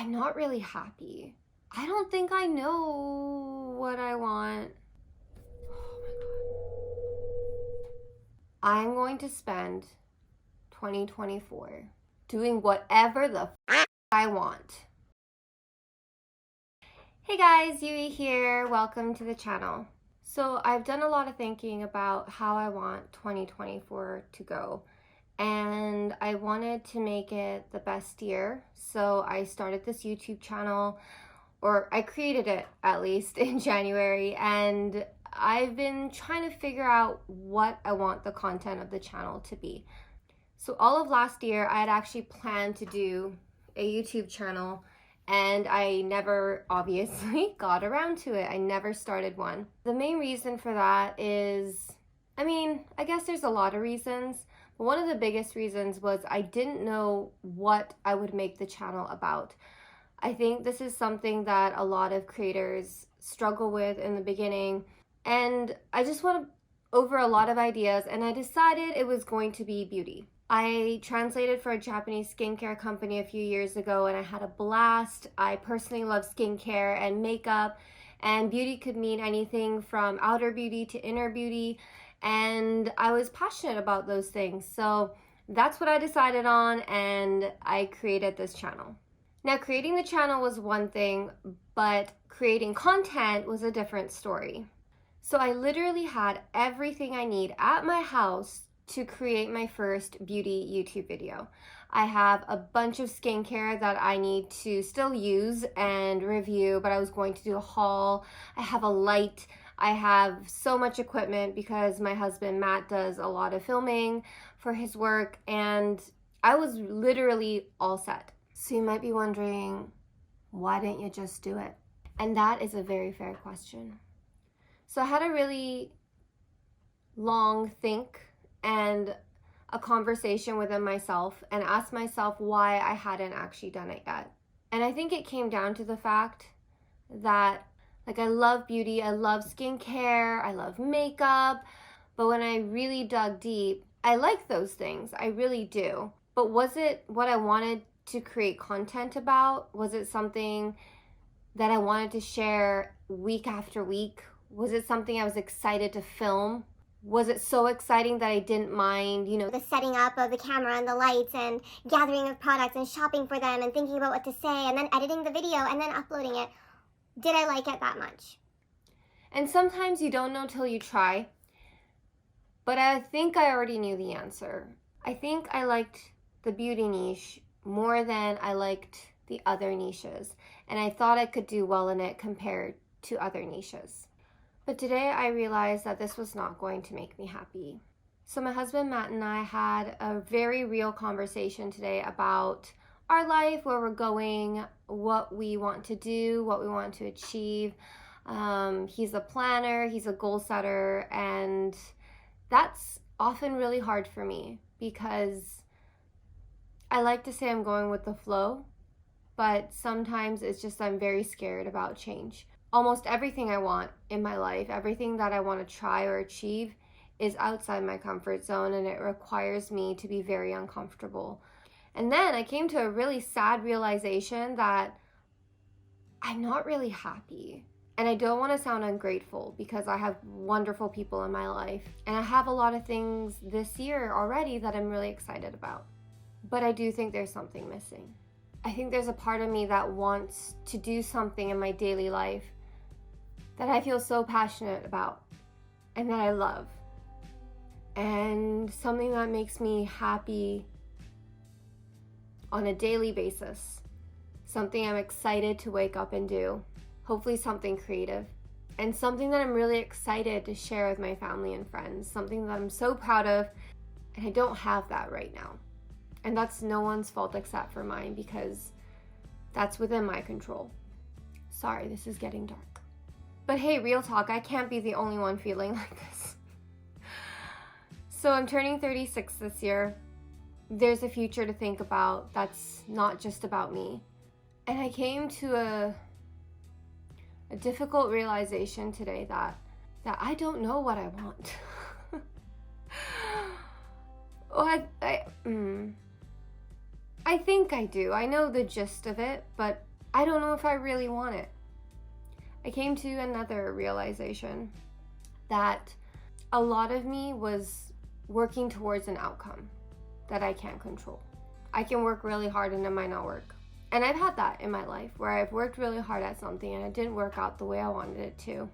I'm not really happy. I don't think I know what I want. I'm going to spend 2024 doing whatever the I want. Hey guys, Yui here. Welcome to the channel. So I've done a lot of thinking about how I want 2024 to go, and I wanted to make it the best year. So I started this YouTube channel, or I created it at least in January, and I've been trying to figure out what I want the content of the channel to be. So all of last year, I had actually planned to do a YouTube channel, and I never obviously got around to it. I never started one. The main reason for that is, I guess there's a lot of reasons, but one of the biggest reasons was I didn't know what I would make the channel about. I think this is something that a lot of creators struggle with in the beginning, and I just went over a lot of ideas, and I decided it was going to be beauty. I translated for a Japanese skincare company a few years ago, and I had a blast. I personally love skincare and makeup, and beauty could mean anything from outer beauty to inner beauty, and I was passionate about those things. So that's what I decided on, and I created this channel. Now, creating the channel was one thing, but creating content was a different story. So I literally had everything I need at my house to create my first beauty YouTube video. I have a bunch of skincare that I need to still use and review, but I was going to do a haul. I have a light. I have so much equipment because my husband Matt does a lot of filming for his work, and I was literally all set. So you might be wondering, why didn't you just do it? And that is a very fair question. So I had a really long think and a conversation within myself and asked myself why I hadn't actually done it yet. And I think it came down to the fact that I love beauty, I love skincare, I love makeup, but when I really dug deep, I like those things, I really do. But was it what I wanted to create content about? Was it something that I wanted to share week after week? Was it something I was excited to film? Was it so exciting that I didn't mind, the setting up of the camera and the lights and gathering of products and shopping for them and thinking about what to say and then editing the video and then uploading it? Did I like it that much? And sometimes you don't know till you try, but I think I already knew the answer. I think I liked the beauty niche more than I liked the other niches, and I thought I could do well in it compared to other niches. But today I realized that this was not going to make me happy. So my husband Matt and I had a very real conversation today about our life, where we're going, what we want to do, what we want to achieve. He's a planner, he's a goal setter, and that's often really hard for me because I like to say I'm going with the flow, but sometimes it's just I'm very scared about change. Almost everything I want in my life, everything that I want to try or achieve is outside my comfort zone, and it requires me to be very uncomfortable. And then I came to a really sad realization that I'm not really happy. And I don't want to sound ungrateful because I have wonderful people in my life, and I have a lot of things this year already that I'm really excited about. But I do think there's something missing. I think there's a part of me that wants to do something in my daily life that I feel so passionate about and that I love, and something that makes me happy on a daily basis, something I'm excited to wake up and do, hopefully something creative, and something that I'm really excited to share with my family and friends, something that I'm so proud of, and I don't have that right now. And that's no one's fault except for mine, because that's within my control. Sorry, this is getting dark. But hey, real talk, I can't be the only one feeling like this. So I'm turning 36 this year. There's a future to think about that's not just about me. And I came to a difficult realization today that I don't know what I want. I think I do. I know the gist of it, but I don't know if I really want it. I came to another realization that a lot of me was working towards an outcome that I can't control. I can work really hard and it might not work. And I've had that in my life where I've worked really hard at something and it didn't work out the way I wanted it to.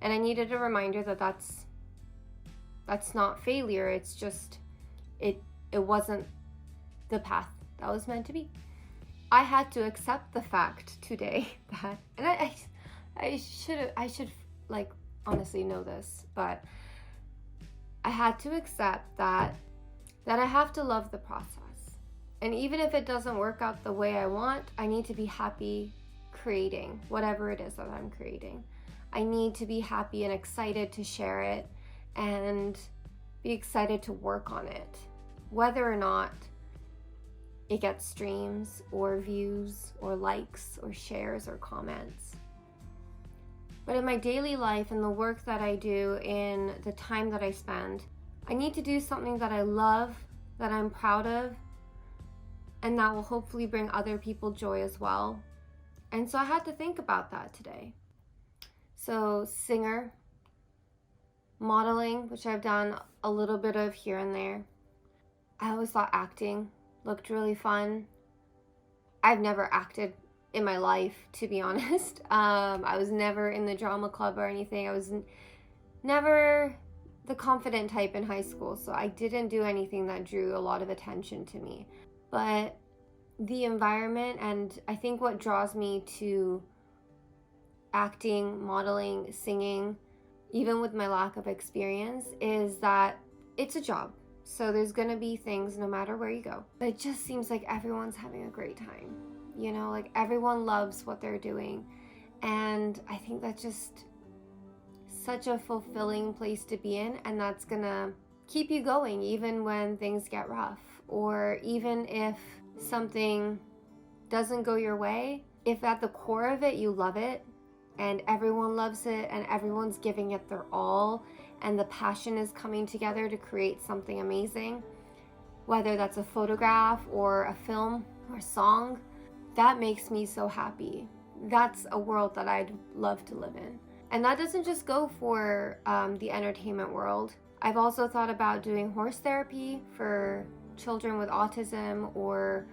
And I needed a reminder that that's not failure. It's just, it wasn't the path that was meant to be. I had to accept the fact today that, and I should like honestly know this, but I had to accept that I have to love the process. And even if it doesn't work out the way I want, I need to be happy creating whatever it is that I'm creating. I need to be happy and excited to share it and be excited to work on it, whether or not it gets streams or views or likes or shares or comments. But in my daily life and the work that I do, in the time that I spend, I need to do something that I love, that I'm proud of, and that will hopefully bring other people joy as well. And so I had to think about that today. So singer, modeling, which I've done a little bit of here and there. I always thought acting looked really fun. I've never acted in my life, to be honest. I was never in the drama club or anything. I was never the confident type in high school, so I didn't do anything that drew a lot of attention to me. But the environment, and I think what draws me to acting, modeling, singing, even with my lack of experience, is that it's a job. So there's gonna be things no matter where you go. But it just seems like everyone's having a great time. You know, like everyone loves what they're doing. And I think that's just such a fulfilling place to be in, and that's gonna keep you going even when things get rough, or even if something doesn't go your way. If at the core of it you love it and everyone loves it and everyone's giving it their all and the passion is coming together to create something amazing, whether that's a photograph or a film or a song, that makes me so happy. That's a world that I'd love to live in. And that doesn't just go for the entertainment world. I've also thought about doing horse therapy for children with autism or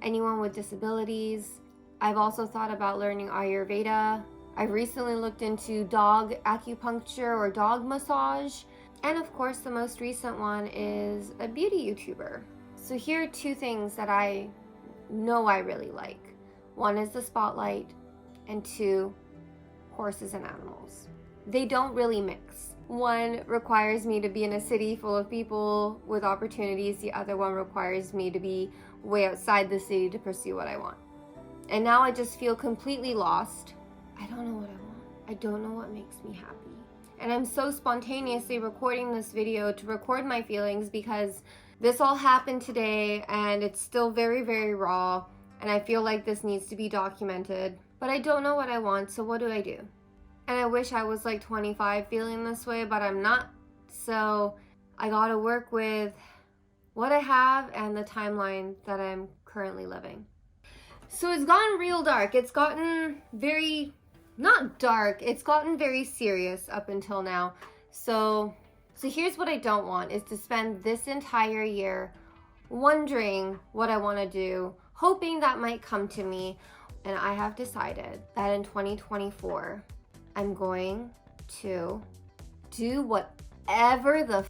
anyone with disabilities. I've also thought about learning Ayurveda. I've recently looked into dog acupuncture or dog massage. And of course, the most recent one is a beauty YouTuber. So here are two things that I know I really like. One is the spotlight, and two, horses and animals. They don't really mix. One requires me to be in a city full of people with opportunities. The other one requires me to be way outside the city to pursue what I want. And now I just feel completely lost. I don't know what I want. I don't know what makes me happy. And I'm so spontaneously recording this video to record my feelings because this all happened today and it's still very, very raw. And I feel like this needs to be documented. But I don't know what I want, so what do I do? And I wish I was like 25 feeling this way, but I'm not. So I gotta work with what I have and the timeline that I'm currently living. So it's gotten real dark. It's gotten very, not dark, it's gotten very serious up until now. So here's what I don't want, is to spend this entire year wondering what I want to do, hoping that might come to me. And I have decided that in 2024, I'm going to do whatever the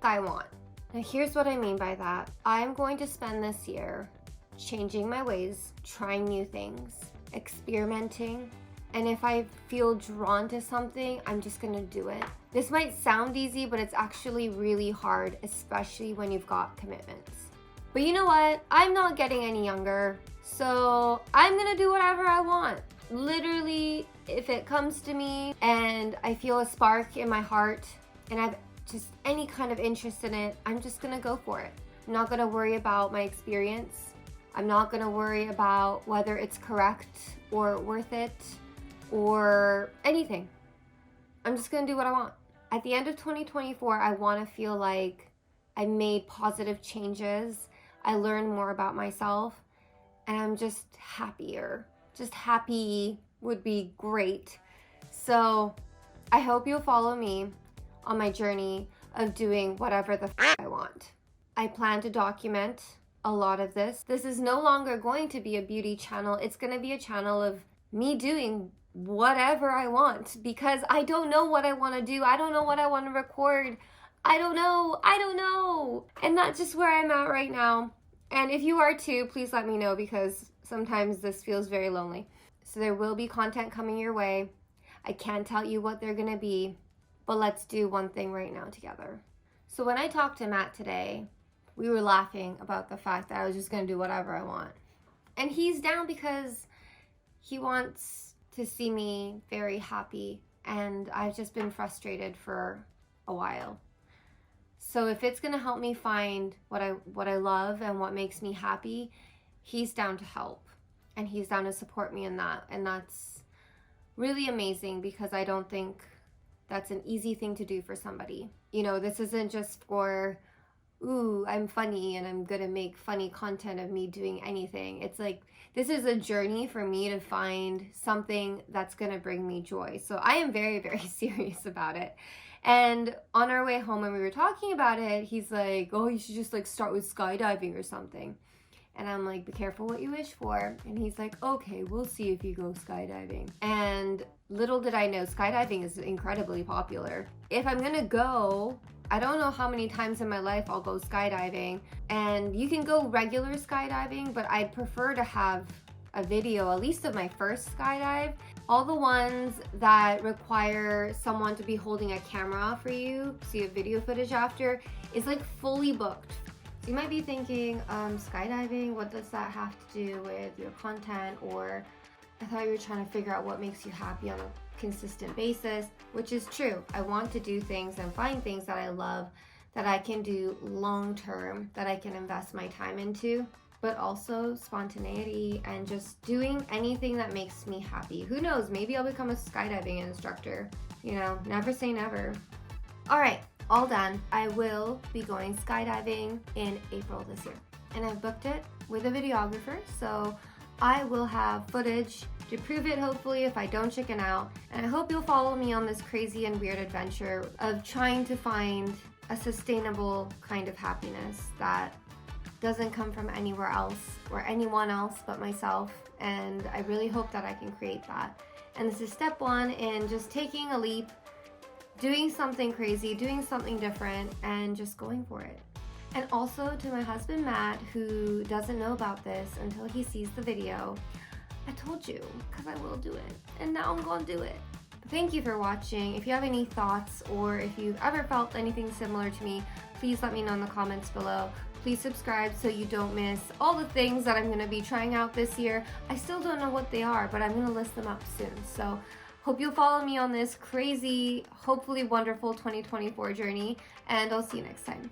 I want. Now here's what I mean by that. I'm going to spend this year changing my ways, trying new things, experimenting. And if I feel drawn to something, I'm just gonna do it. This might sound easy, but it's actually really hard, especially when you've got commitments. But you know what? I'm not getting any younger, so I'm gonna do whatever I want. Literally, if it comes to me and I feel a spark in my heart and I've just any kind of interest in it, I'm just gonna go for it. I'm not gonna worry about my experience. I'm not gonna worry about whether it's correct or worth it or anything. I'm just gonna do what I want. At the end of 2024, I wanna feel like I made positive changes. I learned more about myself and I'm just happier. just happy would be great. So I hope you'll follow me on my journey of doing whatever the I want. I plan to document a lot of this. This is no longer going to be a beauty channel. It's going to be a channel of me doing whatever I want, because I don't know what I want to do. I don't know what I want to record. I don't know. And that's just where I'm at right now. And if you are too, please let me know, because sometimes this feels very lonely. So there will be content coming your way. I can't tell you what they're gonna be, but let's do one thing right now together. So when I talked to Matt today, we were laughing about the fact that I was just gonna do whatever I want. And he's down because he wants to see me very happy, and I've just been frustrated for a while. So if it's gonna help me find what I love and what makes me happy, he's down to help, and he's down to support me in that. And that's really amazing, because I don't think that's an easy thing to do for somebody. You know, this isn't just for, ooh, I'm funny and I'm gonna make funny content of me doing anything. It's like, this is a journey for me to find something that's gonna bring me joy. So I am very, very serious about it. And on our way home, when we were talking about it, he's like, oh, you should just like start with skydiving or something. And I'm like, be careful what you wish for. And he's like, okay, we'll see if you go skydiving. And little did I know, skydiving is incredibly popular. If I'm gonna go, I don't know how many times in my life I'll go skydiving. And you can go regular skydiving, but I'd prefer to have a video, at least of my first skydive. All the ones that require someone to be holding a camera for you, so you have video footage after, is like fully booked. So you might be thinking, skydiving, what does that have to do with your content? Or I thought you were trying to figure out what makes you happy on a consistent basis, which is true. I want to do things and find things that I love, that I can do long term, that I can invest my time into, but also spontaneity and just doing anything that makes me happy. Who knows, maybe I'll become a skydiving instructor. You know, never say never. All right, all done. I will be going skydiving in April this year. And I've booked it with a videographer, so I will have footage to prove it, hopefully, if I don't chicken out. And I hope you'll follow me on this crazy and weird adventure of trying to find a sustainable kind of happiness that doesn't come from anywhere else or anyone else but myself. And I really hope that I can create that. And this is step one in just taking a leap, doing something crazy, doing something different, and just going for it. And also to my husband, Matt, who doesn't know about this until he sees the video, I told you, because I will do it. And now I'm gonna do it. Thank you for watching. If you have any thoughts, or if you've ever felt anything similar to me, please let me know in the comments below. Please subscribe so you don't miss all the things that I'm gonna be trying out this year. I still don't know what they are, but I'm gonna list them up soon. So hope you'll follow me on this crazy, hopefully wonderful 2024 journey, and I'll see you next time.